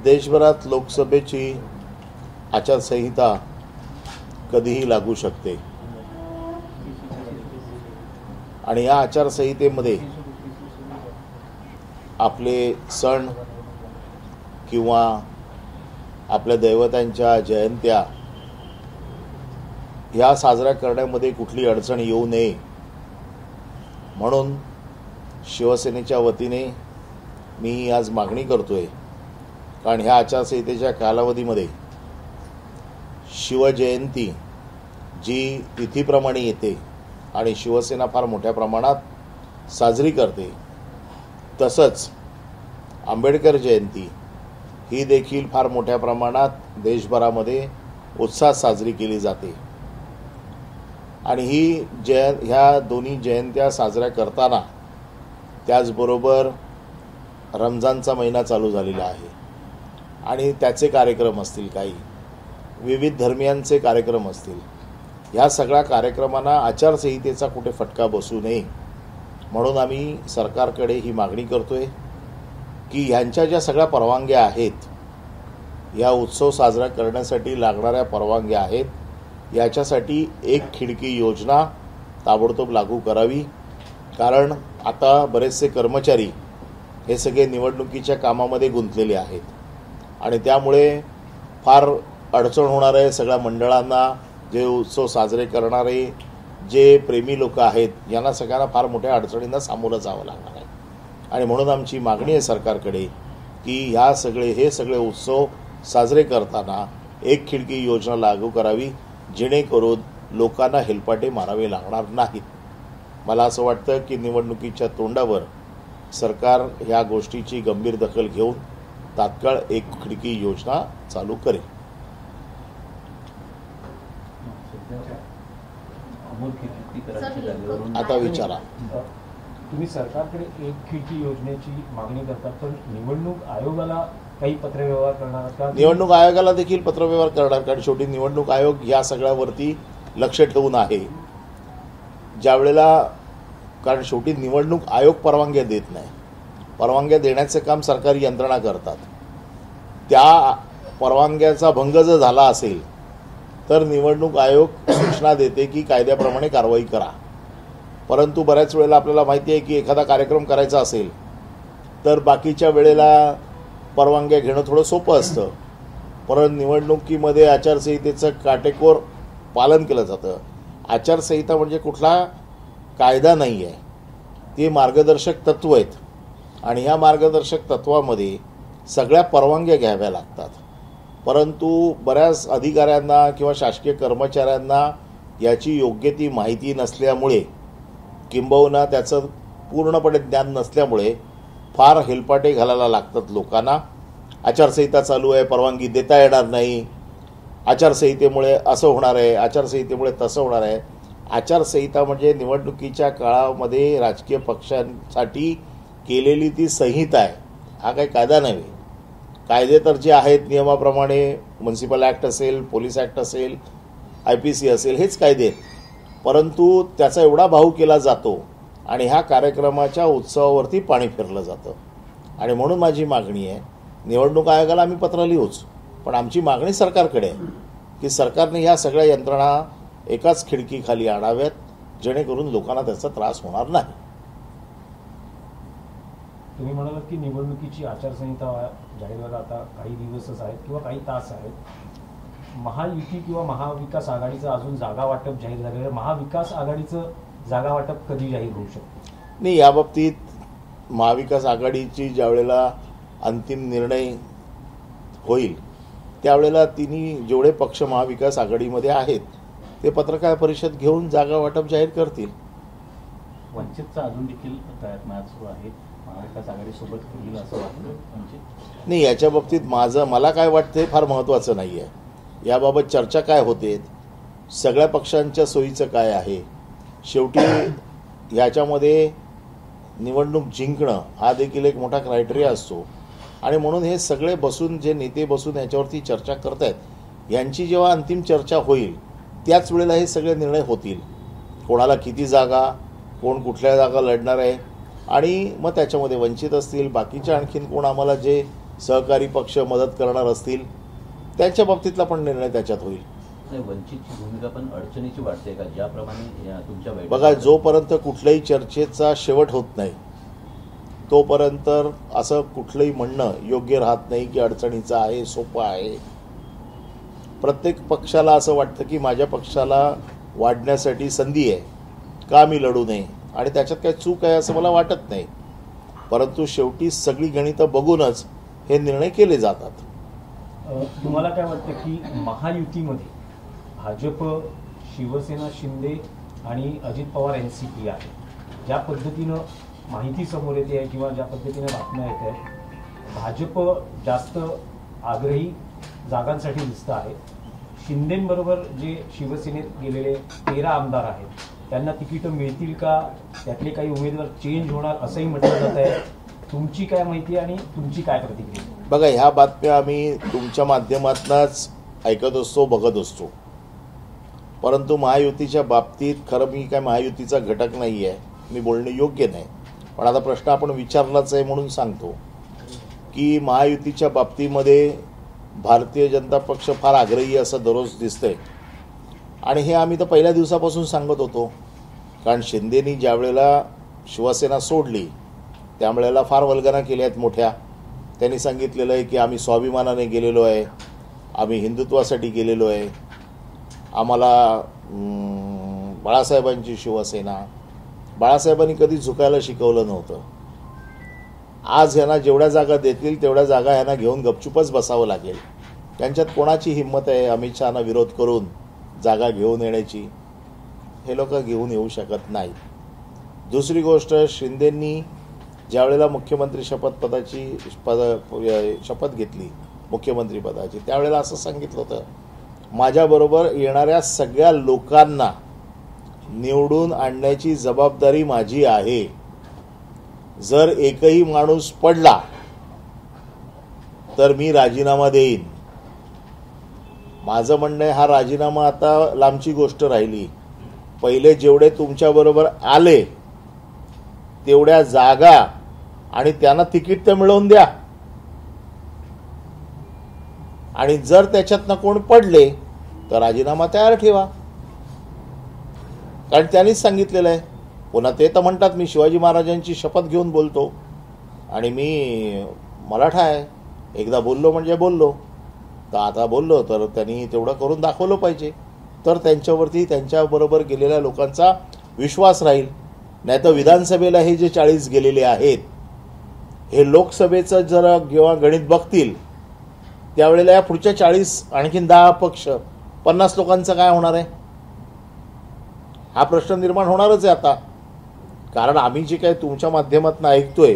देशभरात लोकसभेची आचारसंहिता कधीही लागू शकते आणि या आचारसंहितेमध्ये आपले सण किंवा आपल्या दैवतांच्या जयंत्या ह्या साजऱ्या करण्यामध्ये कुठली अडचण येऊ नये म्हणून शिवसेनेच्या वतीने मी आज मागणी करतोय, कारण ह्या आचारसंहितेच्या कालावधीमध्ये शिवजयंती जी तिथीप्रमाणे येते आणि शिवसेना फार मोठ्या प्रमाणात साजरी करते, तसंच आंबेडकर जयंती ही देखील फार मोठ्या प्रमाणात देशभरामध्ये उत्साहात साजरी केली जाते आणि ह्या दोन्ही जयंत्या साजऱ्या करताना त्याचबरोबर रमजानचा महिना चालू झालेला आहे आणि त्याचे कार्यक्रम असतील, काही विविध धर्मियांचे कार्यक्रम असतील, ह्या सगळ्या कार्यक्रमांना आचारसंहितेचा कुठे फटका बसू नये म्हणून आम्ही सरकारकडे ही मागणी करतोय की ह्यांच्या ज्या सगळ्या परवानग्या आहेत, या उत्सव साजरा करण्यासाठी लागणाऱ्या परवानग्या आहेत, याच्यासाठी एक खिडकी योजना ताबडतोब लागू करावी, कारण आता बरेचसे कर्मचारी हे सगळे निवडणुकीच्या कामामध्ये गुंतलेले आहेत आणि त्यामुळे फार अडचण होणार आहे सगळ्या मंडळांना, जे उत्सव साजरे करणारे जे प्रेमी लोक आहेत यांना सगळ्यांना फार मोठ्या अडचणींना सामोरं जावं लागणार आहे आणि म्हणून आमची मागणी आहे सरकारकडे की हे सगळे उत्सव साजरे करताना एक खिडकी योजना लागू करावी, जेणेकरून लोकांना हेलपाटे मारावे लागणार नाहीत. मला असं वाटतं की निवडणुकीच्या तोंडावर सरकार या गोष्टीची गंभीर दखल घेऊन तात्काळ एक खिडकी योजना चालू करेल. आता विचारा, तुम्ही सरकारकडे एक खिडकी योजनेची मागणी करता, पण निवडणूक आयोगाला काही पत्रव्यवहार करणार का? निवडणूक आयोगाला देखील पत्रव्यवहार करणार, कारण शेवटी निवडणूक आयोग या सगळ्यावरती लक्ष ठेवून आहे. ज्यावेळेला, कारण शेवटी निवडणूक आयोग परवानग्या देत नाही, परवानग्या देण्याचे काम सरकारी यंत्रणा करतात. त्या परवानग्याचा भंग जर झाला असेल तर निवडणूक आयोग सूचना देते की कायद्याप्रमाणे कारवाई करा. परंतु बऱ्याच वेळेला आपल्याला माहिती आहे की एखादा कार्यक्रम करायचा असेल तर बाकीच्या वेळेला परवानग्या घेणं थोडं सोपं असतं, परंतु निवडणुकीमध्ये आचारसंहितेचं काटेकोर पालन केलं जातं. आचारसंहिता म्हणजे कुठला कायदा नाही आहे, ती मार्गदर्शक तत्त्व आहेत आणि ह्या मार्गदर्शक तत्त्वामध्ये सगळ्या परवानग्या घ्याव्या लागतात. परंतु बऱ्याच अधिकाऱ्यांना किंवा शासकीय कर्मचाऱ्यांना याची योग्य ती माहिती नसल्यामुळे किंबहुना त्याचं पूर्णपणे ज्ञान नसल्यामुळे फार हेलपाटे घालायला लागतात लोकांना. आचारसंहिता चालू आहे, परवानगी देता येणार नाही, आचारसंहितेमुळे असं होणार आहे, आचारसंहितेमुळे तसं होणार आहे. आचारसंहिता म्हणजे निवडणुकीच्या काळामध्ये राजकीय पक्षांसाठी केलेली ती संहिता आहे, हा काही कायदा नव्हे. कायदे तर जे आहेत नियमाप्रमाणे, म्युन्सिपल ॲक्ट असेल, पोलीस ॲक्ट असेल, IPC असेल, हेच कायदे आहेत. परंतु त्याचा एवढा भाव केला जातो आणि ह्या कार्यक्रमाच्या उत्सवावरती पाणी फिरलं जातं आणि म्हणून माझी मागणी आहे, निवडणूक आयोगाला आम्ही पत्र लिहूच, पण आमची मागणी सरकारकडे आहे की सरकारने ह्या सगळ्या यंत्रणा एकाच खिडकीखाली आणाव्यात, जेणेकरून लोकांना त्याचा त्रास होणार नाही. तुम्ही म्हणालात की निवडणुकीची आचारसंहिता जाहीर व्हायला आता काही दिवसच आहेत किंवा काही तास आहेत. महायुती किंवा महाविकास आघाडीचं अजून जागा वाटप जाहीर झालेलं आहे, महाविकास आघाडीचं जागा वाटप कधी जाहीर होऊ शकतं? नाही, याबाबतीत महाविकास आघाडीची ज्यावेळेला अंतिम निर्णय होईल त्यावेळेला तिन्ही जेवढे पक्ष महाविकास आघाडीमध्ये आहेत ते पत्रकार परिषद घेऊन जागा वाटप जाहीर करतील. वंचितचा अजून देखील प्रयत्न सुरू आहे, महाविकास आघाडीसोबत होईल असं वाटतं वंचित? नाही, याच्या बाबतीत मला काय वाटतं फार महत्त्वाचं नाही आहे. याबाबत चर्चा काय होते, सगळ्या पक्षांच्या सोयीचं काय आहे, शेवटी याच्यामध्ये निवडणूक जिंकणं हा देखील एक मोठा क्रायटेरिया असतो आणि म्हणून हे सगळे बसून, जे नेते बसून याच्यावरती चर्चा करत आहेत, यांची जेव्हा अंतिम चर्चा होईल त्याच वेळेला हे सगळे निर्णय होतील, कोणाला किती जागा, कोण कुठल्या जागा लढणार आहे आणि मग त्याच्यामध्ये वंचित असतील, बाकीच्या आणखीन कोण आम्हाला जे सहकारी पक्ष मदत करणार असतील त्यांच्या बाबतीतला पण निर्णय त्याच्यात होईल. नाही, वंचितची भूमिका पण अडचणीची वाटते का? ज्याप्रमाणे तुमच्या बघा, जोपर्यंत कुठल्याही चर्चेचा शेवट होत नाही तोपर्यंत असं कुठलंही म्हणणं योग्य राहत नाही की अडचणीचं आहे, सोपं आहे. प्रत्येक पक्षाला असं वाटतं की माझ्या पक्षाला वाढण्यासाठी संधी आहे, का मी लढू नये, आणि त्याच्यात काही चूक आहे असं मला वाटत नाही. परंतु शेवटी सगळी गणितं बघूनच हे निर्णय केले जातात. तुम्हाला काय वाटतं की महायुतीमध्ये भाजप, शिवसेना, शिंदे आणि अजित पवार NCP आहे, ज्या पद्धतीनं माहिती समोर येते आहे किंवा ज्या पद्धतीने बातम्या येत आहेत, भाजप जास्त आग्रही जागांसाठी दिसत आहे. शिंदेबरोबर जे शिवसेनेत गेलेले 13 आमदार आहेत त्यांना तिकीटं मिळतील का, त्यातले काही उमेदवार चेंज होणार असंही म्हटलं जात आहे. तुमची काय माहिती आणि तुमची काय प्रतिक्रिया? बघा, ह्या बातम्या आम्ही तुमच्या माध्यमातूनच ऐकत असतो, बघत असतो. परंतु महायुतीच्या बाबतीत खरं मी काय महायुतीचा घटक नाही आहे, मी बोलणे योग्य नाही. पण आता प्रश्न आपण विचारलाच आहे म्हणून सांगतो की महायुतीच्या बाबतीमध्ये भारतीय जनता पक्ष फार आग्रही असं दररोज दिसतंय. आणि हे आम्ही तर पहिल्या दिवसापासून सांगत होतो. कारण शिंदेनी ज्या वेळेला शिवसेना सोडली त्यावेळेला फार वल्गना केल्या आहेत मोठ्या. त्यांनी सांगितलेलं आहे की आम्ही स्वाभिमानाने गेलेलो आहे, आम्ही हिंदुत्वासाठी गेलेलो आहे, आम्हाला बाळासाहेबांची शिवसेना. बाळासाहेबांनी कधी झुकायला शिकवलं नव्हतं. आज ह्यांना जेवढ्या जागा देतील तेवढ्या जागा ह्यांना घेऊन गपचूपच बसावं लागेल. त्यांच्यात कोणाची हिंमत आहे अमित शहाना विरोध करून जागा घेऊन येण्याची? हे लोक घेऊन येऊ शकत नाही. दुसरी गोष्ट, शिंदेंनी ज्यावेळेला मुख्यमंत्री शपथ घेतली मुख्यमंत्रीपदाची त्यावेळेला असं सांगितलं होतं, माझ्याबरोबर येणाऱ्या सगळ्या लोकांना निवडून आणण्याची जबाबदारी माझी आहे. जर एकही माणूस पडला तर मी राजीनामा देईन. माझं म्हणणं आहे, हा राजीनामा आता लांबची गोष्ट राहिली. पहिले जेवढे तुमच्याबरोबर आले तेवढ्या जागा आणि त्यांना तिकीट तर मिळवून द्या. आणि जर त्याच्यातनं कोण पडले तर राजीनामा तयार ठेवा. कारण त्यांनीच सांगितलेलं आहे. पुन्हा ते तर म्हणतात मी शिवाजी महाराजांची शपथ घेऊन बोलतो आणि मी मराठा आहे, एकदा बोललो म्हणजे बोललो. तर आता बोललो तर त्यांनी तेवढं करून दाखवलं पाहिजे, तर त्यांच्यावरती त्यांच्याबरोबर गेलेल्या लोकांचा विश्वास राहील. नाही तर विधानसभेला हे जे 40 गेलेले आहेत हे लोकसभेचं जर जेव्हा गणित बघतील त्यावेळेला या पुढच्या 40 आणखीन 10 पक्ष 50 लोकांचं काय होणार आहे? हा प्रश्न निर्माण होणारच आहे आता. कारण आम्ही जे काय तुमच्या माध्यमातून ऐकतोय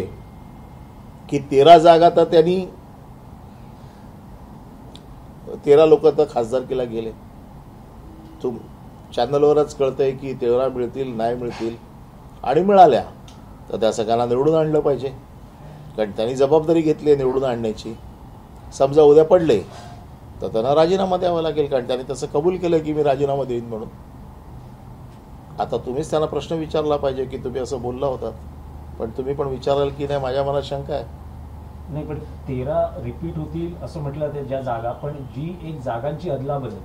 की 13 जागा तर त्यांनी 13 लोक तर खासदारकीला गेले. चॅनलवरच कळतंय की 13 मिळतील, नाही मिळतील, आणि मिळाल्या तर त्या सगळ्यांना निवडून आणलं पाहिजे. कारण त्यांनी जबाबदारी घेतली आहे निवडून आणण्याची. समजा उद्या पडले तर त्यांना राजीनामा द्यावा लागेल, कारण त्यांनी तसं कबूल केलं की मी राजीनामा देईन म्हणून. आता तुम्हीच त्यांना प्रश्न विचारला पाहिजे की तुम्ही असं बोलला होता, पण तुम्ही पण विचाराल की नाही, माझ्या मनात शंका आहे. नाही, पण 13 रिपीट होतील असं म्हटलं ते ज्या जागा, पण जी एक जागांची अदलाबदल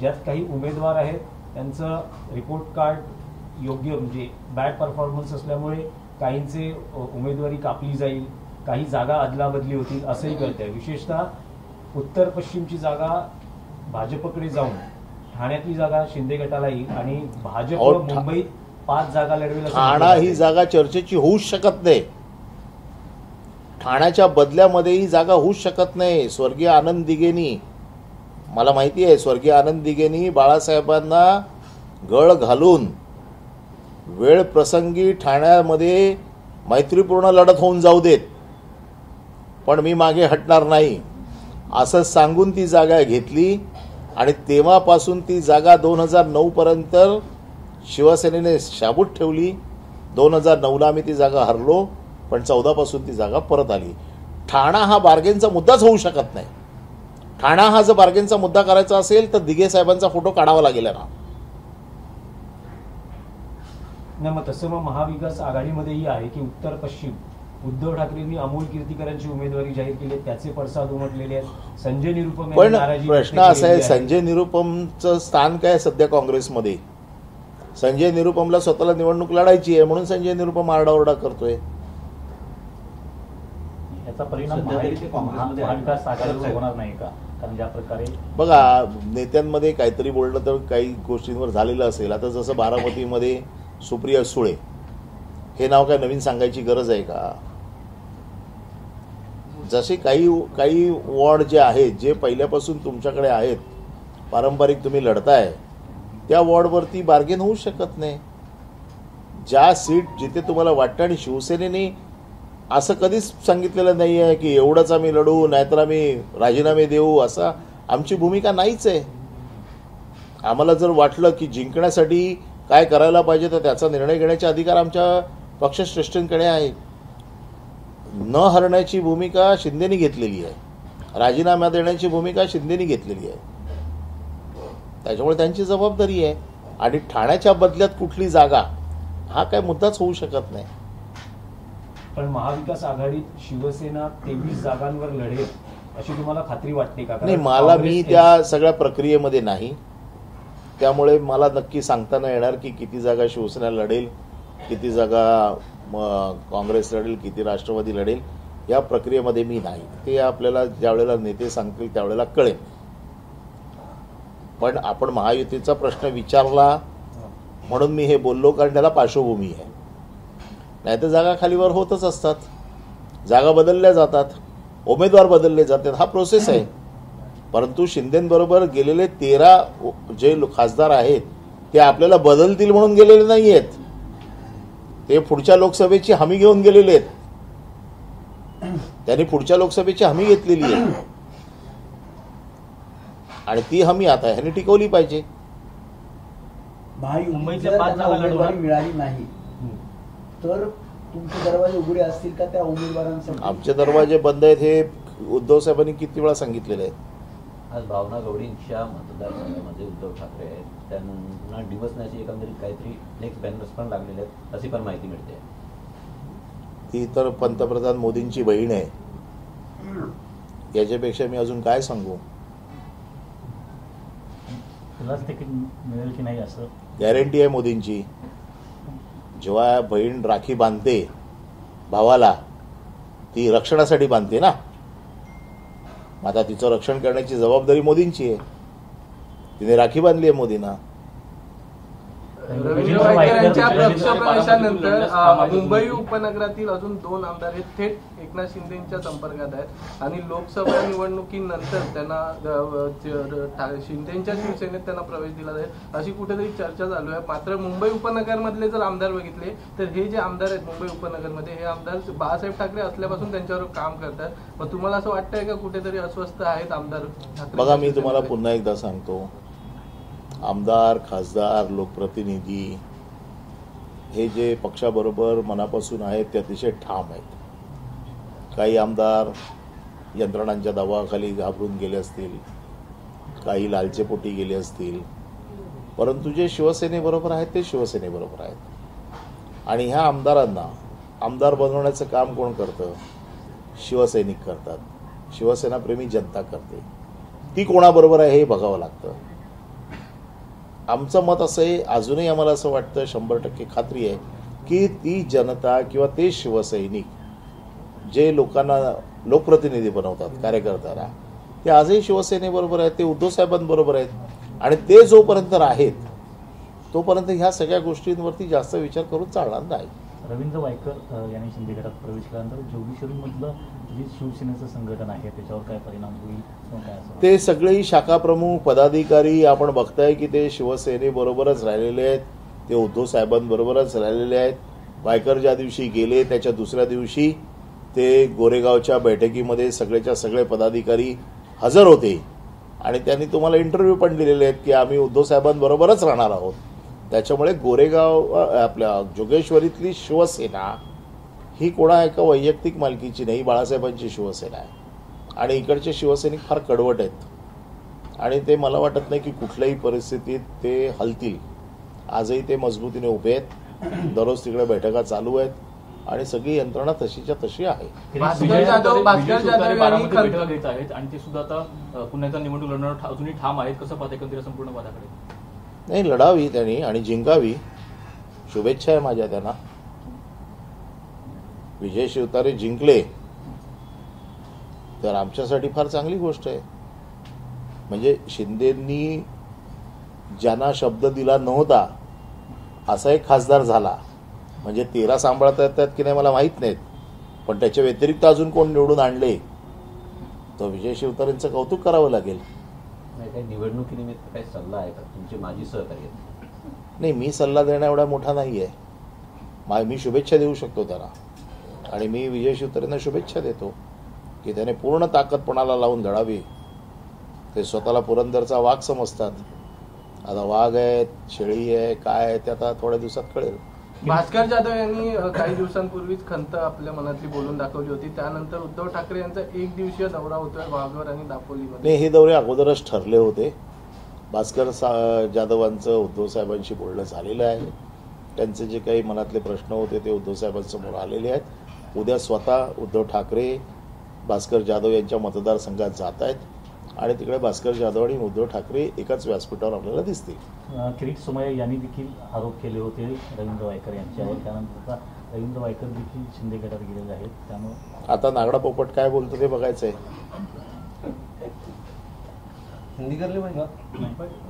ज्यात काही उमेदवार आहेत त्यांचं रिपोर्ट कार्ड योग्य म्हणजे बॅड परफॉर्मन्स असल्यामुळे काहींचे उमेदवारी कापली जाईल, काही जागा अदलाबदली होतील असंही कळतंय. विशेषतः उत्तर पश्चिमची जागा भाजपकडे जाऊन ठाण्यातली जागा शिंदे गटाला येईल आणि भाजप मुंबईत 5 जागा लढवेल. ठाणा ही जागा चर्चेची होऊच शकत नाही. ठाण्याच्या बदल्यामध्ये ही जागा होऊच शकत नाही. स्वर्गीय आनंद दिघेंनी, मला माहिती आहे, स्वर्गीय आनंद दिघेंनी बाळासाहेबांना गळ घालून वेळ प्रसंगी ठाण्यामध्ये मैत्रीपूर्ण लढत होऊन जाऊ देत, पण मी मागे हटणार नाही असं सांगून ती जागा घेतली. आणि तेव्हापासून ती जागा 2009 पर्यंत शिवसेनेने शाबूत ठेवली. 2009ला आम्ही ती जागा हरलो, पण 14 पासून ती जागा परत आली. ठाणा हा बार्गेनचा मुद्दाच होऊ शकत नाही. ठाणा हा जर बार्गेनचा मुद्दा करायचा असेल तर दिघे साहेबांचा फोटो काढावा लागेल ना. नाही, मग तसं मग महाविकास आघाडीमध्येही आहे की उत्तर पश्चिम उद्धव ठाकरेंनी अमोल कीर्तीकरांची उमेदवारी जाहीर केली, त्याचे पडसाद उमटलेले आहेत. संजय निरुपम यांनी पण नाराजी प्रश्न व्यक्त असा आहे, केलेली आहे. संजय निरुपमचं स्थान काय सध्या काँग्रेसमध्ये? संजय निरुपमला स्वतःला निवडणूक लढायची आहे म्हणून संजय निरुपम आरडाओरडा करतोय. याचा परिणाम सध्या तरी ते काँग्रेसमध्ये आहे. महाविकास आघाडीवर होणार नाही का? कारण ज्या प्रकारे बघा, नेत्यांमध्ये काहीतरी बोललं तर काही गोष्टींवर झालेलं असेल. आता जसं बारामतीमध्ये सुप्रिया सुळे हे नाव काय नवीन सांगायची गरज आहे का? जसे काही वॉर्ड जे आहेत, जे पहिल्यापासून तुमच्याकडे आहेत, पारंपरिक तुम्ही लढताय, त्या वॉर्डवरती बार्गेन होऊ शकत नाही. ज्या सीट जिथे तुम्हाला वाटतं, आणि शिवसेनेने असं कधीच सांगितलेलं नाही आहे की एवढंच आम्ही लढू नाहीतर आम्ही राजीनामे देऊ, असं आमची भूमिका नाहीच आहे. आम्हाला जर वाटलं की जिंकण्यासाठी काय करायला पाहिजे तर त्याचा निर्णय घेण्याचे अधिकार आमच्या पक्षश्रेष्ठींकडे आहे. न हरण्याची भूमिका शिंदेनी घेतलेली आहे, राजीनामा देण्याची भूमिका शिंदेनी घेतलेली आहे. त्याच्यामुळे त्यांची जबाबदारी आहे. आणि ठाण्याच्या बदल्यात कुठली जागा हा काय मुद्दाच होऊ शकत नाही. पण महाविकास आघाडीत शिवसेना 23 जागांवर लढेल अशी तुम्हाला खात्री वाटते का? नाही, मला मी त्या सगळ्या प्रक्रियेमध्ये नाही, त्यामुळे मला नक्की सांगता नाही येणार की किती जागा शिवसेना लढेल, किती जागा काँग्रेस लढेल, किती राष्ट्रवादी लढेल. या प्रक्रियेमध्ये मी नाही. ते आपल्याला ज्यावेळेला नेते सांगतील त्यावेळेला कळेल. पण आपण महायुतीचा प्रश्न विचारला म्हणून मी हे बोललो, कारण त्याला पार्श्वभूमी आहे. नाही तर जागा खालीवर होतच असतात, जागा बदलल्या जातात, उमेदवार बदलले जातात, हा प्रोसेस आहे. परंतु शिंदेबरोबर गेलेले 13 जे खासदार आहेत ते आपल्याला बदलतील म्हणून गेलेले नाही आहेत. ते पुढच्या लोकसभेची हमी घेऊन गेलेले आहेत. त्यांनी पुढच्या लोकसभेची हमी घेतलेली आहे आणि ती हमी आता ह्याने टिकवली पाहिजे. मुंबईच्या 5 जागा लढवणार मिळाली नाही तर तुमचे दरवाजे उघडे असतील का त्या उमेदवारांसाठी? आमचे दरवाजे बंद आहेत हे उद्धव साहेबांनी किती वेळा सांगितलेले आहे. आज भावना गवळींच्या मतदारसंघामध्ये उद्धव ठाकरे आहेत, त्यांना डिवसण्याची एकंदरीत काहीतरी नेक्स्ट बॅनर्स पण लागलेले आहेत अशी पण माहिती मिळते. ती तर पंतप्रधान मोदींची बहीण आहे, याच्यापेक्षा मी अजून काय सांगू. तुलाच तिकीट मिळेल की नाही असं गॅरंटी आहे मोदींची. जेव्हा बहीण राखी बांधते भावाला, ती रक्षणासाठी बांधते ना. आता तिचं रक्षण करण्याची जबाबदारी मोदींची आहे. तिने राखी बांधली आहे मोदींना. रवींद्र वायकर यांच्या पक्षप्रवेशानंतर मुंबई उपनगरातील अजून 2 आमदार हे थेट एकनाथ शिंदेच्या संपर्कात आहेत आणि लोकसभा निवडणुकीनंतर त्यांना शिंदेच्या शिवसेनेत त्यांना प्रवेश दिला जाईल अशी कुठेतरी चर्चा चालू आहे. मात्र मुंबई उपनगरमधले जर आमदार बघितले तर हे जे आमदार आहेत मुंबई उपनगरमध्ये, हे आमदार बाळासाहेब ठाकरे असल्यापासून त्यांच्यावर काम करतात. मग तुम्हाला असं वाटतंय का कुठेतरी अस्वस्थ आहेत आमदार? बघा, मी तुम्हाला पुन्हा एकदा सांगतो, आमदार, खासदार, लोकप्रतिनिधी हे जे पक्षाबरोबर मनापासून आहेत ते अतिशय ठाम आहेत. काही आमदार यंत्रणांच्या दबावाखाली घाबरून गेले असतील, काही लालचेपोटी गेले असतील, परंतु जे शिवसेनेबरोबर आहेत ते शिवसेनेबरोबर आहेत. आणि ह्या आमदारांना आमदार बनवण्याचं काम कोण करतं? शिवसैनिक करतात, शिवसेनाप्रेमी जनता करते. ती कोणाबरोबर आहे हे बघावं लागतं. आमचं मत असं आहे, अजूनही आम्हाला असं वाटतं, 100% खात्री आहे की ती जनता किंवा ते शिवसैनिक जे लोकांना लोकप्रतिनिधी बनवतात, कार्यकर्त्याला, ते आजही शिवसेनेबरोबर आहेत, ते उद्धव साहेबांबरोबर आहेत. आणि ते जोपर्यंत आहेत तोपर्यंत ह्या सगळ्या गोष्टींवरती जास्त विचार करून चालणार नाही. रवींद्र वायकर यांनी शिंदे गटात प्रवेश केल्यानंतर जोगेश्वरीमधलं जे शिवसेनेचं संघटन आहे त्याच्यावर काय परिणाम होईल किंवा काय असं? ते सगळेही शाखाप्रमुख पदाधिकारी आपण बघताय की ते शिवसेनेबरोबरच राहिलेले आहेत, ते उद्धव साहेबांबरोबरच राहिलेले आहेत. वायकर ज्या दिवशी गेले त्याच्या दुसऱ्या दिवशी ते गोरेगावच्या बैठकीमध्ये सगळेच्या सगळे पदाधिकारी हजर होते आणि त्यांनी तुम्हाला इंटरव्ह्यू पण दिलेले आहेत की आम्ही उद्धव साहेबांबरोबरच राहणार आहोत. त्याच्यामुळे गोरेगाव आपल्या जोगेश्वरीतली शिवसेना ही कोणा एका वैयक्तिक मालकीची नाही, बाळासाहेबांची शिवसेना आहे. आणि इकडचे शिवसैनिक फार कडवट आहेत आणि ते मला वाटत नाही की कुठल्याही परिस्थितीत ते हलतील. आजही ते मजबूतीने उभे आहेत, दररोज तिकडे बैठका चालू आहेत. आणि सगळी यंत्रणा तशीच्या तशी आहे. भास्कर जाधव यांनी बारामती बैठका घेत आहेत आणि ते सुद्धा आता पुन्हा एकदा निवडणूक लढणार अजूनही ठाम आहेत. कसं पाहता एकंदरीत संपूर्ण वादाकडे? नाही, लढावी त्यांनी आणि जिंकावी. शुभेच्छा आहे माझ्या त्यांना. विजय शिवतारे जिंकले तर आमच्यासाठी फार चांगली गोष्ट आहे. म्हणजे शिंदेंनी ज्यांना शब्द दिला नव्हता असा एक खासदार झाला. म्हणजे 13 सांभाळता येतात की नाही मला माहीत नाहीत, पण त्याच्या व्यतिरिक्त अजून कोण निवडून आणले तर विजय शिवतारेंचं कौतुक करावं लागेल. नाही, काही निवडणुकीनिमित्त काही सल्ला आहे का तुमचे माजी सहकारी? नाही, मी सल्ला देणं एवढा मोठा नाही आहे. मी शुभेच्छा देऊ शकतो त्यांना आणि मी विजय शिवतारेंना शुभेच्छा देतो की त्याने पूर्ण ताकद पणाला लावून लढावी. ते स्वतःला पुरंदरचा वाघ समजतात. आता वाघ आहे, शेळी आहे, काय आहे ते आता थोड्या दिवसात कळेल. भास्कर जाधव यांनी काही दिवसांपूर्वीच खंत आपल्या मनातली बोलून दाखवली होती. त्यानंतर उद्धव ठाकरे यांचा 1 दिवसीय दौरा होतोय वाघवर आणि दापोलीमध्ये. नाही, हे दौरे अगोदरच ठरले होते. भास्कर जाधवांचं उद्धव साहेबांशी बोलणं झालेलं आहे. त्यांचे जे काही मनातले प्रश्न होते ते उद्धव साहेबांसमोर आलेले आहेत. उद्या स्वतः उद्धव ठाकरे भास्कर जाधव यांच्या मतदारसंघात जात आहेत आणि तिकडे भास्कर जाधव आणि उद्धव ठाकरे एकाच व्यासपीठावर आपल्याला दिसतील. किरीट सोमय्या यांनी देखील आरोप केले होते रवींद्र वायकर यांच्यावर. त्यानंतर रवींद्र वायकर देखील शिंदे गटात गेलेले आहेत. त्यामुळे आता नागडा पोपट काय बोलतो ते बघायचंय.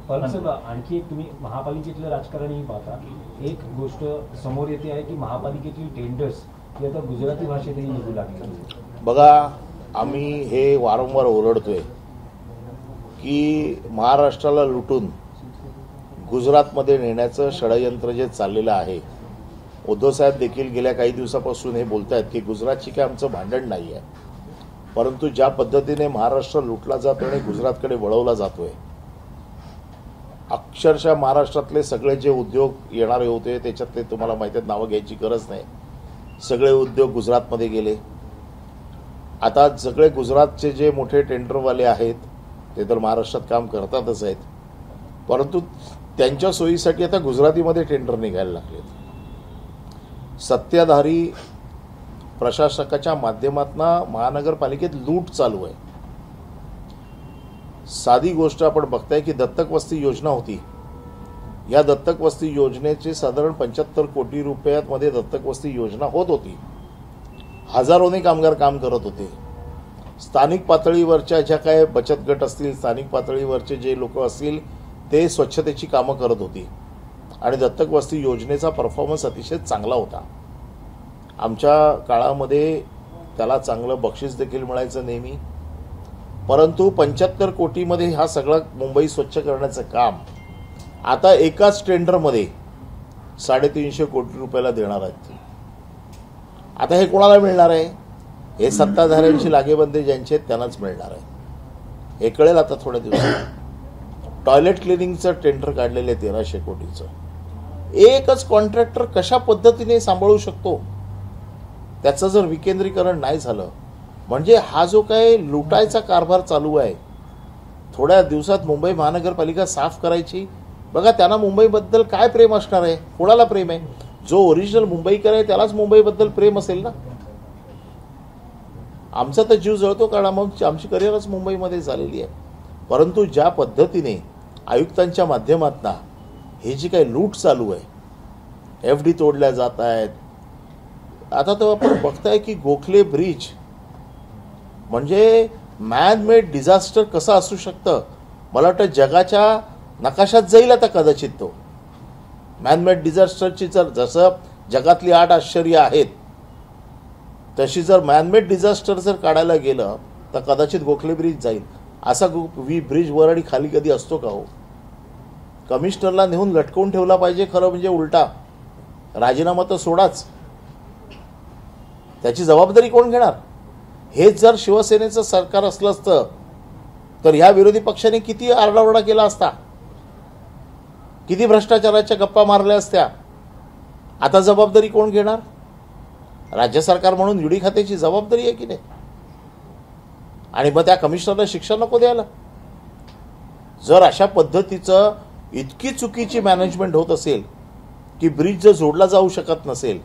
पण आणखी एक तुम्ही महापालिकेतलं राजकारणही पाहता. एक गोष्ट समोर येते आहे की महापालिकेतली टेंडर्स ही आता गुजराती भाषेतही निघू लागली. बघा, आम्ही हे वारंवार ओरडतोय की महाराष्ट्राला लुटून गुजरातमध्ये नेण्याचं षडयंत्र जे चाललेलं आहे. उद्धव साहेब देखील गेल्या काही दिवसापासून हे बोलत आहेत की गुजरातची काय आमचं भांडण नाही आहे, परंतु ज्या पद्धतीने महाराष्ट्र लुटला जातोय आणि गुजरातकडे वळवला जातोय, अक्षरशः महाराष्ट्रातले सगळे जे उद्योग येणारे होते त्याच्यातले तुम्हाला माहिती आहेत, नावं घ्यायची गरज नाही, सगळे उद्योग गुजरातमध्ये गेले. आता सगळे गुजरातचे जे मोठे टेंडरवाले आहेत ते तर महाराष्ट्रात काम करतातच आहेत, परंतु त्यांच्या सोयीसाठी आता गुजरातीमध्ये टेंडर निघायला लागलेत. सत्ताधारी प्रशासकाच्या माध्यमातून महानगरपालिकेत लूट चालू आहे. साधी गोष्ट आपण बघताय की दत्तक वस्ती योजना होती. या दत्तक वस्ती योजनेचे साधारण 75 कोटी रुपयामध्ये दत्तक वस्ती योजना होत होती. हजारोने कामगार काम करत होते. स्थानिक पातळीवरच्या ज्या काय बचत गट असतील, स्थानिक पातळीवरचे जे लोक असतील ते स्वच्छतेची कामं करत होती आणि दत्तक वस्ती योजनेचा परफॉर्मन्स अतिशय चांगला होता. आमच्या काळामध्ये त्याला चांगलं बक्षीस देखील मिळायचं नेहमी. परंतु 75 कोटीमध्ये हा सगळा मुंबई स्वच्छ करण्याचं काम आता एकाच टेंडरमध्ये 350 कोटी रुपयाला देणार आहेत. आता हे कोणाला मिळणार आहे? हे सत्ताधाऱ्यांची लागेबंदी ज्यांचे आहेत त्यांनाच मिळणार आहे. हे कळेल आता थोड्या दिवसात. टॉयलेट क्लिनिंगचं टेंडर काढलेलं आहे 1300 कोटीचं. एकच कॉन्ट्रॅक्टर कशा पद्धतीने सांभाळू शकतो? त्याचं जर विकेंद्रीकरण नाही झालं म्हणजे हा जो काय लुटायचा कारभार चालू आहे, थोड्या दिवसात मुंबई महानगरपालिका साफ करायची. बघा, त्यांना मुंबईबद्दल काय प्रेम असणार आहे? कोणाला प्रेम आहे? जो ओरिजिनल मुंबईकर आहे त्यालाच मुंबईबद्दल प्रेम असेल ना. आमचा तर जीव जळतो कारण मग आमची करिअरच मुंबईमध्ये झालेली आहे. परंतु ज्या पद्धतीने आयुक्तांच्या माध्यमातून हे जी काही लूट चालू आहे, FD तोडल्या जात आहेत. आता तर आपण बघताय की गोखले ब्रिज म्हणजे मॅन मेड डिझास्टर कसं असू शकतं. मला वाटतं जगाच्या नकाशात जाईल आता कदाचित तो. मॅन मेड डिझास्टरची जर जसं जगातली 8 आश्चर्य आहेत तशी जर मॅनमेड डिझास्टर जर काढायला गेलं तर कदाचित गोखले ब्रिज जाईल. असा ब्रिज वर आणि खाली कधी असतो का हो? कमिशनरला नेऊन लटकवून ठेवला पाहिजे. खरं म्हणजे उलटा राजीनामा तर सोडाच, त्याची जबाबदारी कोण घेणार? हेच जर शिवसेनेचं सरकार असलं असतं तर ह्या विरोधी पक्षाने किती आरडाओरडा केला असता, किती भ्रष्टाचाराच्या गप्पा मारल्या असत्या. आता जबाबदारी कोण घेणार? राज्य सरकार म्हणून ईडी खात्याची जबाबदारी आहे की नाही? आणि मग त्या कमिशनरला शिक्षा नको द्यायला? जर अशा पद्धतीचं इतकी चुकीची मॅनेजमेंट होत असेल की ब्रिज जर जोडला जाऊ शकत नसेल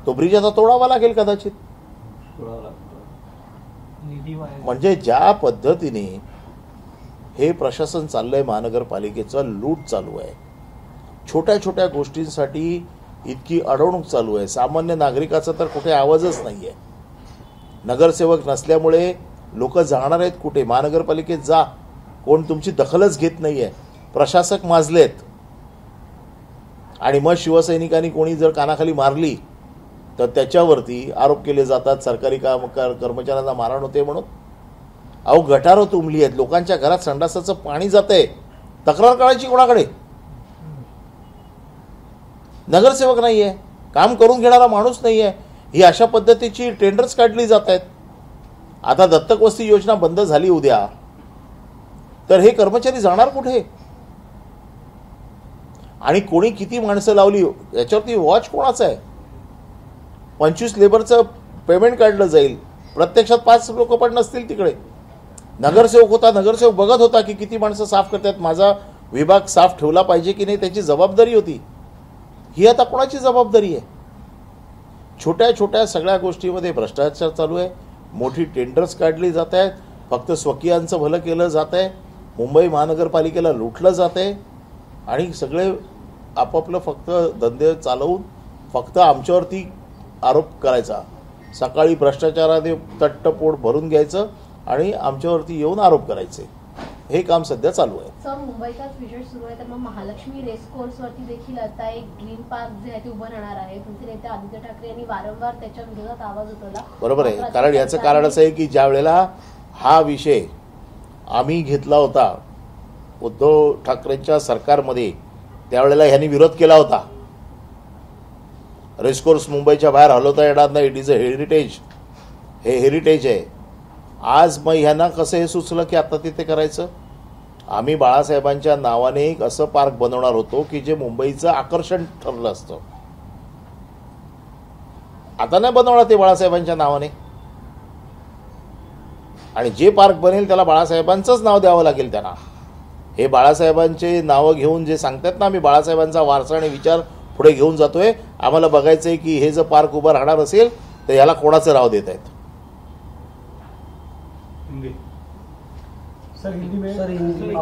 तो ब्रिज आता तोडावा लागेल कदाचित. म्हणजे ज्या पद्धतीने हे प्रशासन चाललंय, महानगरपालिकेचं लूट चालू आहे, छोट्या छोट्या गोष्टींसाठी इतकी अडवणूक चालू आहे, सामान्य नागरिकाचा तर कुठे आवाजच नाहीये. नगरसेवक नसल्यामुळे लोक जाणार आहेत कुठे? महानगरपालिकेत जा, कोण तुमची दखलच घेत नाहीये. प्रशासक माजलेत आणि मग शिवसैनिकांनी कोणी जर कानाखाली मारली तर त्याच्यावरती आरोप केले जातात, सरकारी कर्मचाऱ्यांना मारहाण होते म्हणून. अहो, गटारं तुंबली आहेत, लोकांच्या घरात संडासाचं पाणी जातंय, तक्रार करायची कोणाकडे? नगरसेवक नाहीये, काम करून घेणारा माणूस नाहीये. ही अशा पद्धतीची टेंडर्स काढली जात आहेत. आता दत्तक वस्ती योजना बंद झाली उद्या, तर हे कर्मचारी जाणार कुठे? आणि कोणी किती माणसं लावली याच्यावरती वॉच कोणाचा आहे? 25 लेबरचं पेमेंट काढलं जाईल, प्रत्यक्षात 5 लोक पण नसतील तिकडे. नगरसेवक होता, नगरसेवक बघत होता की किती माणसं साफ करतात, माझा विभाग साफ ठेवला पाहिजे की नाही, त्याची जबाबदारी होती. ही आता कोणाची जबाबदारी आहे? छोट्या छोट्या सगळ्या गोष्टीमध्ये भ्रष्टाचार चालू आहे, मोठी टेंडर्स काढली जात आहेत, फक्त स्वकीयांचं भलं केलं जात आहे, मुंबई महानगरपालिकेला लुटलं जात आहे आणि सगळे आपापलं फक्त धंदे चालवून फक्त आमच्यावरती आरोप करायचा. सकाळी भ्रष्टाचाराने तट्टपोट भरून घ्यायचं आणि आमच्यावरती येऊन आरोप करायचे. हे काम सध्या चालू आहे. सर, मुंबईचाच विषय सुरू आहे, तर मग महालक्ष्मी रेस कोर्स वरती देखील आता एक ग्रीन पार्क जे आहे ते उभं राहणार आहे. तुमचे नेते आदित्य ठाकरे यांनी वारंवार त्याच्या विरोधात आवाज उठवला. बरोबर आहे, कारण याचं कारण असं आहे की ज्या वेळेला हा विषय आम्ही घेतला होता उद्धव ठाकरेंच्या सरकारमध्ये, त्यावेळेला ह्यांनी विरोध केला होता. रेसकोर्स मुंबईच्या बाहेर हलवता येणार नाही, इट इज अ हेरिटेज. हे हेरिटेज आहे. आज मग ह्यांना कसं हे सुचलं की आता तिथे करायचं? आम्ही बाळासाहेबांच्या नावाने एक असं पार्क बनवणार होतो की जे मुंबईचं आकर्षण ठरलं असतं. आता नाही बनवणार ते बाळासाहेबांच्या नावाने, आणि जे पार्क बनेल त्याला बाळासाहेबांचंच नाव द्यावं लागेल त्यांना. हे बाळासाहेबांचे नावं घेऊन जे सांगतात ना, आम्ही बाळासाहेबांचा वारसा आणि विचार पुढे घेऊन जातोय, आम्हाला बघायचंय की हे जर पार्क उभं राहणार असेल तर याला कोणाचं नाव देत आहेत. सर, हिंदी में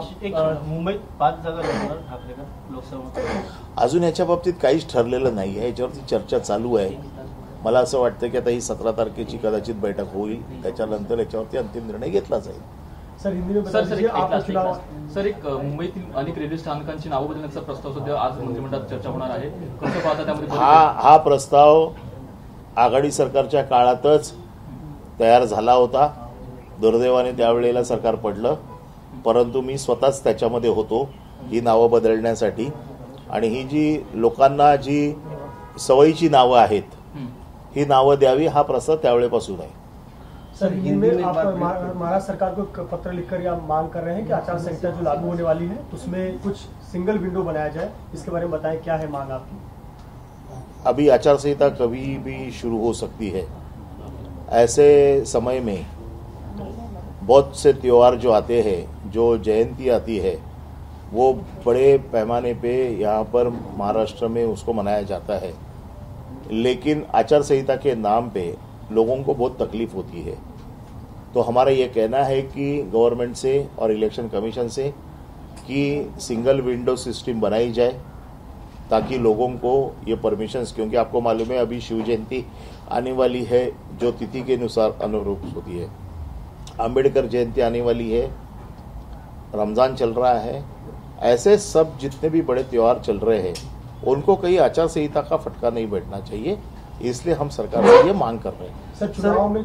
मुंबईत 5 जागा लढवणार ठाकरे का लोकसभा? अजून याच्या बाबतीत काहीच ठरलेलं नाही आहे, याच्यावरती चर्चा चालू आहे. मला असं वाटतं की आता ही 17 तारखेची कदाचित बैठक होईल, त्याच्यानंतर याच्यावरती अंतिम निर्णय घेतला जाईल. सर, हिंदी में सर, एक मुंबईतील अनेक रेल्वे स्थानकांची नावं बदलण्याचा प्रस्ताव सध्या आज मंत्रिमंडळात चर्चा होणार आहे. कसं पाहता त्यामध्ये? हा प्रस्ताव आघाडी सरकारच्या काळातच तयार झाला होता. दुर्दैवाने त्यावेळेला सरकार पडलं, परंतु मी स्वतःच त्याच्यामध्ये होतो ही नावं बदलण्यासाठी. आणि ही जी लोकांना जी सवयीची नावं आहेत ही नावं द्यावी, हा प्रस्ताव त्यावेळेपासून आहे. सर, हिंदी में आप महाराष्ट्र सरकार को पत्र लिखकर या मांग कर रहे हैं कि आचार संहिता जो लागू होने वाली है उसमें कुछ सिंगल विंडो बनाया जाए, इसके बारे में बताएं, क्या है मांग आपकी? अभी आचार संहिता कभी भी शुरू हो सकती है. ऐसे समय में बहुत से त्योहार जो आते हैं, जो जयंती आती है, वो बड़े पैमाने पे यहाँ पर महाराष्ट्र में उसको मनाया जाता है, लेकिन आचार संहिता के नाम पे लोगों को बहुत तकलीफ होती है. तो हमारा ये कहना है कि गवर्नमेंट से और इलेक्शन कमीशन से कि सिंगल विंडो सिस्टम बनाई जाए, ताकि लोगों को ये परमिशंस, क्योंकि आपको मालूम है अभी शिव जयंती आने वाली है जो तिथि के अनुसार अनुरूप होती है, अंबेडकर जयंती आने वाली है, रमज़ान चल रहा है, ऐसे सब जितने भी बड़े त्यौहार चल रहे हैं उनको कहीं आचार संहिता का फटका नहीं बैठना चाहिए, इसलिए हम सरकार से ये मांग कर रहे हैं. सर, चुनाव में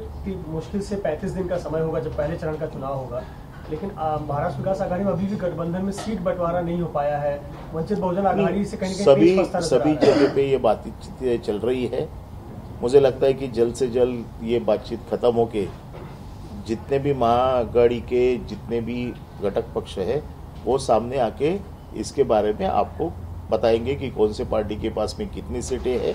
मुश्किल से 35 दिन का समय होगा जब पहले चरण का चुनाव होगा, लेकिन महाराष्ट्र विकास आघाड़ी में अभी भी गठबंधन में सीट बंटवारा नहीं हो पाया है. वंचित बहुजन आघाड़ी से कहीं सभी जगह पे ये बातचीत चल रही है. मुझे लगता है कि जल्द से जल्द ये बातचीत खत्म होके जितने भी महाआघाड़ी के जितने भी घटक पक्ष है वो सामने आके इसके बारे में आपको बताएंगे कि कौन से पार्टी के पास में कितनी सीटें हैं.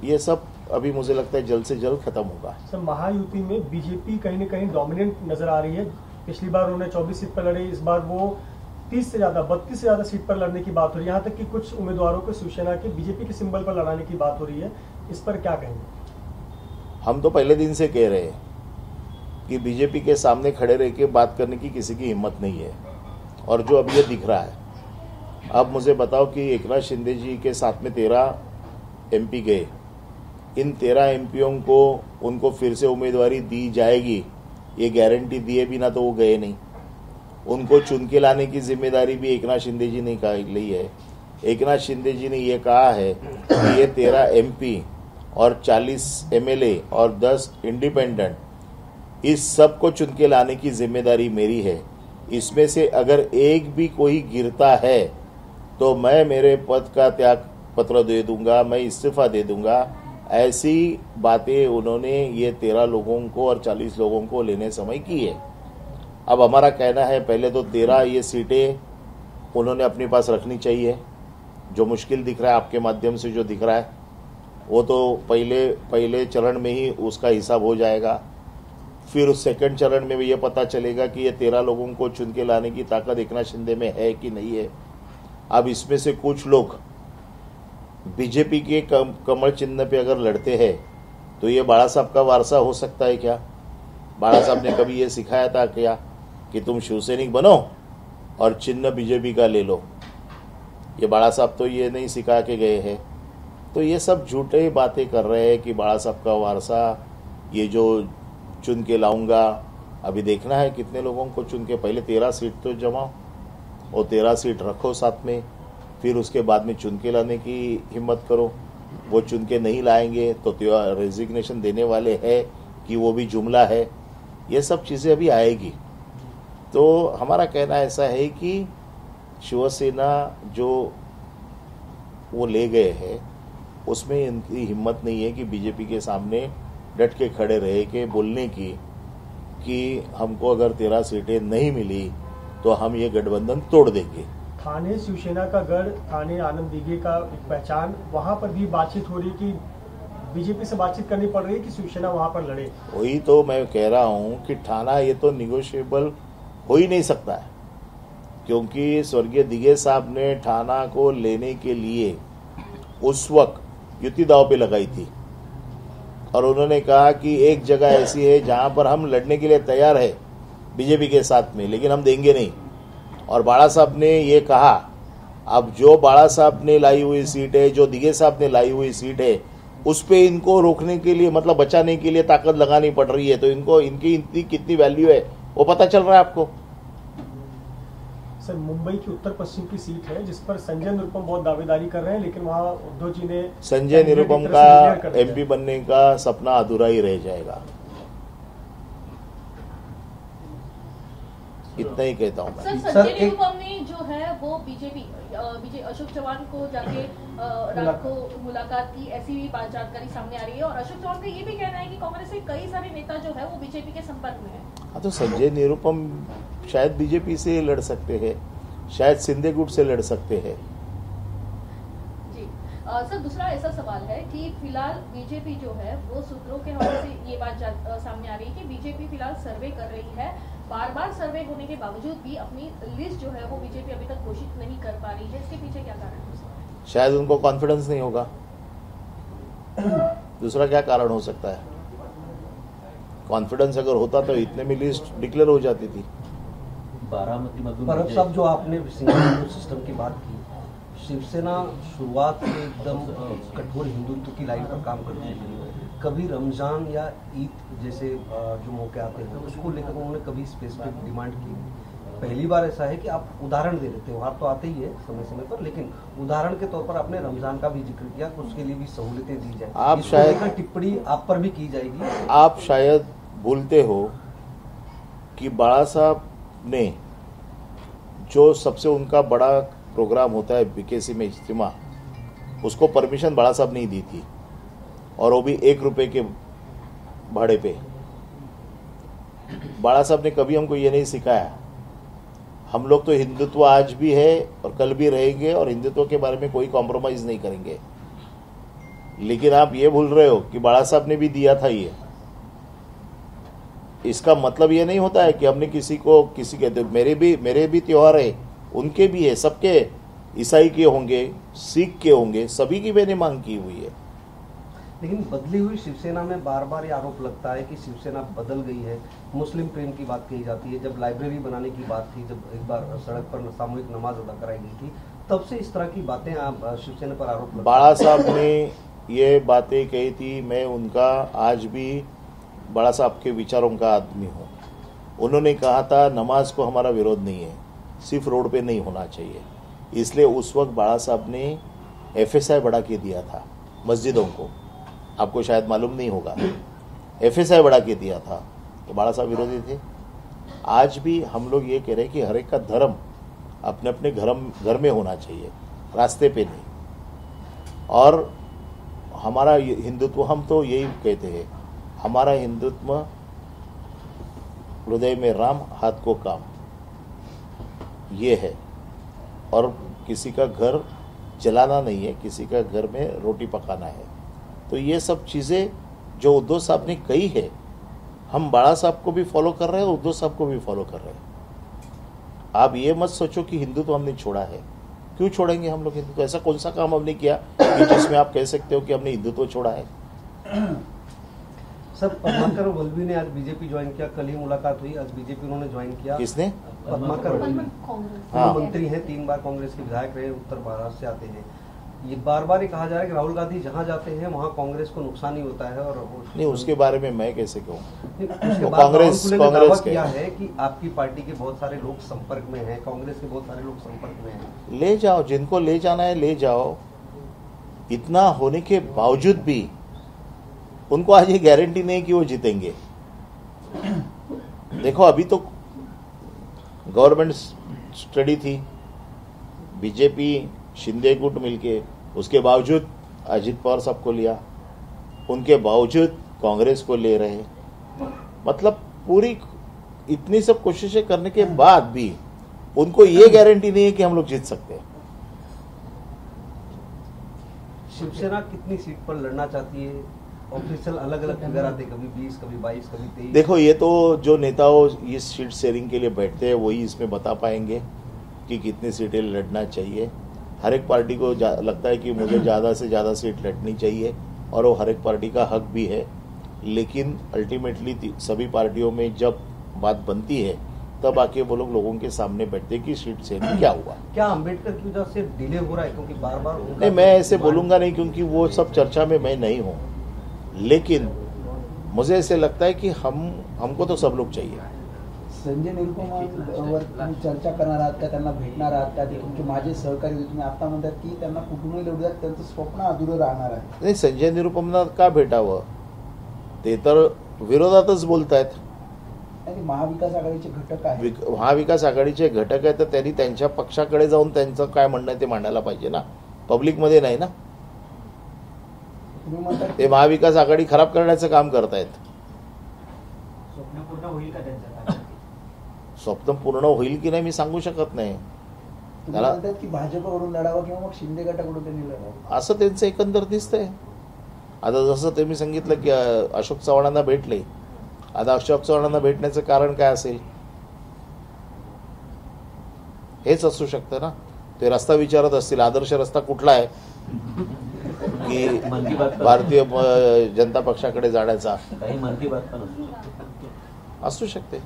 ये सब अभी मुझे लगता है जल्द से जल्द खत्म होगा. सर, महायुति में बीजेपी कहीं न कहीं डोमिनेंट नजर आ रही है. पिछली बार उन्होंने 24 सीट पर लड़े, इस बार वो 30 से ज्यादा 32 से ज्यादा सीट पर लड़ने की बात हो रही है. यहाँ तक कि कुछ उम्मीदवारों को शिवसेना के बीजेपी के सिंबल पर लड़ाने की बात हो रही है. इस पर क्या कहेंगे? हम तो पहले दिन से कह रहे हैं कि बीजेपी के सामने खड़े रह के बात करने की किसी की हिम्मत नहीं है, और जो अब ये दिख रहा है, अब मुझे बताओ कि एकनाथ शिंदे जी के साथ में 13 एमपी गए, इन 13 एमपीओं को उनको फिर से उम्मीदवारी दी जाएगी, ये गारंटी दिए बिना तो वो गए नहीं। उनको चुन के लाने की जिम्मेदारी भी एकनाथ शिंदे जी ने ली है। एकनाथ शिंदे जी ने ये कहा है कि ये 13 एमपी और 40 एमएलए और 10 इंडिपेंडेंट, इस सब को चुन के लाने की जिम्मेदारी मेरी है। इसमें से अगर एक भी कोई गिरता है तो मैं मेरे पद का त्याग पत्र दे दूंगा, मैं इस्तीफा दे दूंगा। ऐसी बातें उन्होंने ये 13 लोगों को और 40 लोगों को लेने समय की है। अब हमारा कहना है, पहले तो 13 ये सीटें उन्होंने अपने पास रखनी चाहिए। जो मुश्किल दिख रहा है आपके माध्यम से, जो दिख रहा है वो तो पहले चरण में ही उसका हिसाब हो जाएगा। फिर उस सेकंड चरण में भी ये पता चलेगा कि ये 13 लोगों को चुन के लाने की ताकत एकनाथ शिंदे में है कि नहीं है। अब इसमें से कुछ लोग बीजेपी के कमल चिन्ह पे अगर लड़ते हैं तो ये बाळा साहब का वारसा हो सकता है क्या? बाळा साहब ने कभी ये सिखाया था क्या कि तुम शिवसैनिक बनो और चिन्ह बीजेपी का ले लो? ये बाळा साहब तो ये नहीं सिखा के गए हैं। तो ये सब झूठे बातें कर रहे हैं कि बाळा साहब का वारसा ये जो चुन के लाऊंगा। अभी देखना है कितने लोगों को चुन के, पहले 13 सीट तो जमाओ और 13 सीट रखो साथ में, फिर उसके बाद में चुन के लाने की हिम्मत करो। वो चुन के नहीं लाएंगे तो रेजिग्नेशन देने वाले हैं कि वो भी जुमला है। ये सब चीज़ें अभी आएगी। तो हमारा कहना ऐसा है कि शिवसेना जो वो ले गए हैं उसमें इनकी हिम्मत नहीं है कि बीजेपी के सामने डट के खड़े रहे के बोलने की कि हमको अगर 13 सीटें नहीं मिली तो हम ये गठबंधन तोड़ देंगे। थाने शिवसेना का गढ़, थाने आनंद दीघे का एक पहचान, वहां पर भी बातचीत हो रही कि बीजेपी से बातचीत करनी पड़ रही है कि शिवसेना वहां पर लड़े। वही तो मैं कह रहा हूं कि ठाना ये तो निगोशिएबल हो ही नहीं सकता है, क्योंकि स्वर्गीय दीघे साहब ने ठाना को लेने के लिए उस वक्त युति दाव पे लगाई थी और उन्होंने कहा कि एक जगह ऐसी है जहां पर हम लड़ने के लिए तैयार है बीजेपी के साथ में, लेकिन हम देंगे नहीं। और बाळा साहब ने ये कहा, अब जो बाळा साहब ने लाई हुई सीट है, जो दीघे साहब ने लाई हुई सीट है, उस पे इनको रोकने के लिए, मतलब बचाने के लिए ताकत लगानी पड़ रही है। तो इनको इनकी इतनी कितनी वैल्यू है वो पता चल रहा है आपको। सर, मुंबई की उत्तर पश्चिम की सीट है जिस पर संजय निरुपम बहुत दावेदारी कर रहे हैं, लेकिन वहां उद्धव जी ने संजय निरुपम का एमपी बनने का सपना अधूरा ही रह जाएगा। इतना ही कहता हूँ मैं। सर, संजय निरुपम ने जो है वो बीजेपी अशोक चौहान को जाके रात को मुलाकात की, ऐसी भी बात जानकारी सामने आ रही है। और अशोक चौहान का ये भी कहना है कि कांग्रेस के कई सारे नेता जो है वो बीजेपी के संपर्क में है। हाँ, तो संजय निरुपम शायद बीजेपी से लड़ सकते हैं, शायद सिंधे गुट से लड़ सकते हैं। जी सर, दूसरा ऐसा सवाल है कि फिलहाल बीजेपी जो है वो सूत्रों के हवाले से ये बात सामने आ रही है कि बीजेपी फिलहाल सर्वे कर रही है। बार बार सर्वे होने के बावजूद भी अपनी लिस्ट जो है वो बीजेपी अभी तक घोषित नहीं कर पा रही है। इसके पीछे क्या कारण है? शायद उनको कॉन्फिडेंस नहीं होगा। दूसरा क्या कारण हो सकता है? कॉन्फिडेंस अगर होता तो इतने में लिस्ट डिक्लेयर हो जाती थी। बारामती मधुन परब साहब, जो आपने सिंगल सिस्टम की बात की, शिवसेना शुरुआत से एकदम कठोर हिंदुत्व की लाइन पर काम करती है। कभी रमजान या ईद जैसे जो मौके आते हैं उसको लेकर उन्होंने कभी स्पेसिफिक डिमांड की? पहली बार ऐसा है कि आप उदाहरण दे रहे थे, त्योहार तो आते ही है समय समय पर, लेकिन उदाहरण के तौर पर आपने रमजान का भी जिक्र किया कि उसके लिए भी सहूलियतें दी जाए। आप शायद टिप्पणी आप पर भी की जाएगी। आप शायद भूलते हो कि बाळा साहब ने जो सबसे उनका बड़ा प्रोग्राम होता है बीकेसी में इज्तिमा, उसको परमिशन बाळा साहब ने ही दी थी, और वो भी 1 रुपए के भाड़े पे। बाळा साहब ने कभी हमको ये नहीं सिखाया। हम लोग तो हिंदुत्व आज भी है और कल भी रहेंगे, और हिंदुत्व के बारे में कोई कॉम्प्रोमाइज नहीं करेंगे। लेकिन आप ये भूल रहे हो कि बाळा साहब ने भी दिया था ये। इसका मतलब ये नहीं होता है कि हमने किसी के मेरे भी त्योहार है, उनके भी है, सबके, ईसाई के होंगे, सिख के होंगे, सभी की मैंने मांग की हुई है। लेकिन बदली हुई शिवसेना में बार बार ये आरोप लगता है कि शिवसेना बदल गई है। मुस्लिम प्रेम की बात कही जाती है। जब लाइब्रेरी बनाने की बात थी, जब एक बार सड़क पर सामूहिक नमाज अदा कराई गई थी, तब से इस तरह की बातें आप शिवसेना पर आरोप लगता है। बाला साहब ने ये बातें कही थी, मैं उनका आज भी बाला साहब के विचारों का आदमी हूँ। उन्होंने कहा था नमाज को हमारा विरोध नहीं है, सिर्फ रोड पे नहीं होना चाहिए। इसलिए उस वक्त बाला साहब ने FSI बढ़ा के दिया था मस्जिदों को, आपको शायद मालूम नहीं होगा, FSI बढ़ा के दिया था, तो बाला साहब विरोधी थे। आज भी हम लोग ये कह रहे हैं कि हर एक का धर्म अपने अपने घर में होना चाहिए, रास्ते पे नहीं। और हमारा हिंदुत्व, हम तो यही कहते हैं, हमारा हिंदुत्व हृदय में राम, हाथ को काम, ये है। और किसी का घर जलाना नहीं है, किसी का घर में रोटी पकाना है। तो ये सब चीज़ें जो उद्धव साहब ने कही है, हम बाला साहब को भी फॉलो कर रहे हैं और उद्धव साहब को भी फॉलो कर रहे हैं। आप ये मत सोचो कि हिंदुत्व हमने छोड़ा है। क्यों छोड़ेंगे हम लोग हिंदुत्व? ऐसा कौन सा काम हमने किया कि जिसमें आप कह सकते हो कि हमने हिंदुत्व छोड़ा है? सर, पद्माकर वल्लभी ने आज बीजेपी ज्वाइन किया, कल ही मुलाकात हुई, आज बीजेपी उन्होंने ज्वाइन किया। किसने? पद्माकर वल्लभी, हाँ। मंत्री हैं, 3 बार कांग्रेस के विधायक रहे, उत्तर महाराष्ट्र से आते हैं। ये बार बार ये कहा जा रहा है कि राहुल गांधी जहां जाते हैं वहां कांग्रेस को नुकसान ही होता है। और नहीं, उसके बारे में मैं कैसे कहूँ? कांग्रेस किया है कि आपकी पार्टी के बहुत सारे लोग संपर्क में हैं, कांग्रेस के बहुत सारे लोग संपर्क में हैं। ले जाओ, जिनको ले जाना है ले जाओ। इतना होने के बावजूद भी उनको आज ये गारंटी नहीं कि वो जीतेंगे। देखो, अभी तो गवर्नमेंट स्टडी थी, बीजेपी शिंदे गुट मिलके, उसके बावजूद अजित पवार साहब को लिया, उनके बावजूद कांग्रेस को ले रहे। मतलब पूरी इतनी सब कोशिशें करने के बाद भी उनको ये गारंटी नहीं है कि हम लोग जीत सकते हैं। शिवसेना कितनी सीट पर लड़ना चाहती है? ऑफिशियल अलग अलग फिगर आते, कभी 20, कभी 22, कभी 23। देखो, ये तो जो नेताओं इस सीट शेयरिंग के लिए बैठते हैं वही इसमें बता पाएंगे कि कितनी सीटें लड़ना चाहिए। हर एक पार्टी को लगता है कि मुझे ज़्यादा से ज़्यादा सीट लड़नी चाहिए, और वो हर एक पार्टी का हक भी है। लेकिन अल्टीमेटली सभी पार्टियों में जब बात बनती है तब आके वो लोगों के सामने बैठते हैं कि सीट शेयरिंग क्या हुआ। क्या अम्बेडकर की वजह से डिले हो रहा है? क्योंकि बार बार नहीं, मैं ऐसे बोलूंगा नहीं, क्योंकि वो सब चर्चा में मैं नहीं हूँ। लेकिन मुझे ऐसे लगता है कि हमको तो सब लोग चाहिए। संजय निरुपमावर चर्चा करणार आहात का, त्यांना भेटणार आहात का? ते तुमचे माझे सहकारी होते, तुम्ही आता म्हणतात की त्यांना कुठूनही लढू द्या, त्यांचं स्वप्न अधुरं राहणार आहे। नाही, संजय निरुपमना का भेटावं? ते तर विरोधातच बोलतायत। आणि महाविकास आघाडीचे घटक आहेत, महाविकास आघाडीचे घटक आहेत, तर त्यांनी त्यांच्या पक्षाकडे जाऊन त्यांचं काय म्हणणं आहे ते मांडायला पाहिजे ना, पब्लिकमध्ये नाही ना। तुम्ही म्हणतात ते महाविकास आघाडी खराब करण्याचं काम करतायत। स्वप्न पूर्ण होईल का त्यांचं? स्वप्न पूर्ण होईल की नाही मी सांगू शकत नाही। तुम्ही म्हणतात की भाजपकडून लढावं किंवा मग शिंदे गटाकडून त्यांनी लढावं, असं त्यांचं एकंदर दिसतंय। आता जसं ते मी सांगितलं की अशोक चव्हाणांना भेटले, आता अशोक चव्हाणांना भेटण्याचं कारण काय असेल? हेच असू शकतं ना। ते रस्ता विचारत असतील, आदर्श रस्ता कुठला आहे की भारतीय जनता पक्षाकडे जाण्याचा, काही मन की बात पण असू शकते।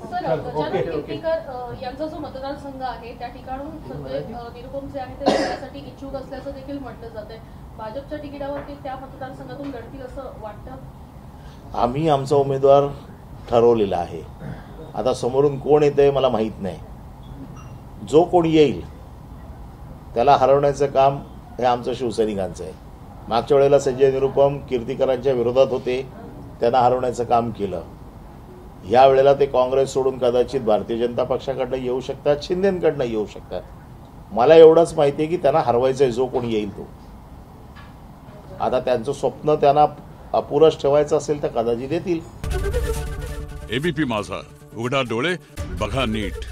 सर, गजानन कीर्तीकर यांचा जो मतदारसंघ आहे त्या ठिकाणून संजय निरुपम जे आहे ते लढण्यासाठी इच्छुक असल्याचं देखील म्हटलं जात आहे। भाजपच्या तिकिटावरती त्या मतदारसंघातून लढतील असं वाटतं? आम्ही आमचा उमेदवार ठरवलेला आहे। आता समोरून कोण येतंय मला माहित नाही। जो कोण येईल त्याला हरवण्याचं काम हे आमचं शिवसैनिकांचं आहे। मागच्या वेळेला संजय निरुपम कीर्तीकरांच्या विरोधात होते, त्यांना हरवण्याचं काम केलं। या वेळेला ते काँग्रेस सोडून कदाचित भारतीय जनता पक्षाकडनं येऊ शकतात, शिंदेकडनं येऊ शकतात। मला एवढंच माहिती आहे की त्यांना हरवायचं आहे जो कोण येईल तो। आता त्यांचं स्वप्न त्यांना अपुरच ठेवायचं असेल तर कदाचित येतील। एबीपी माझा, उघडा डोळे बघा नीट।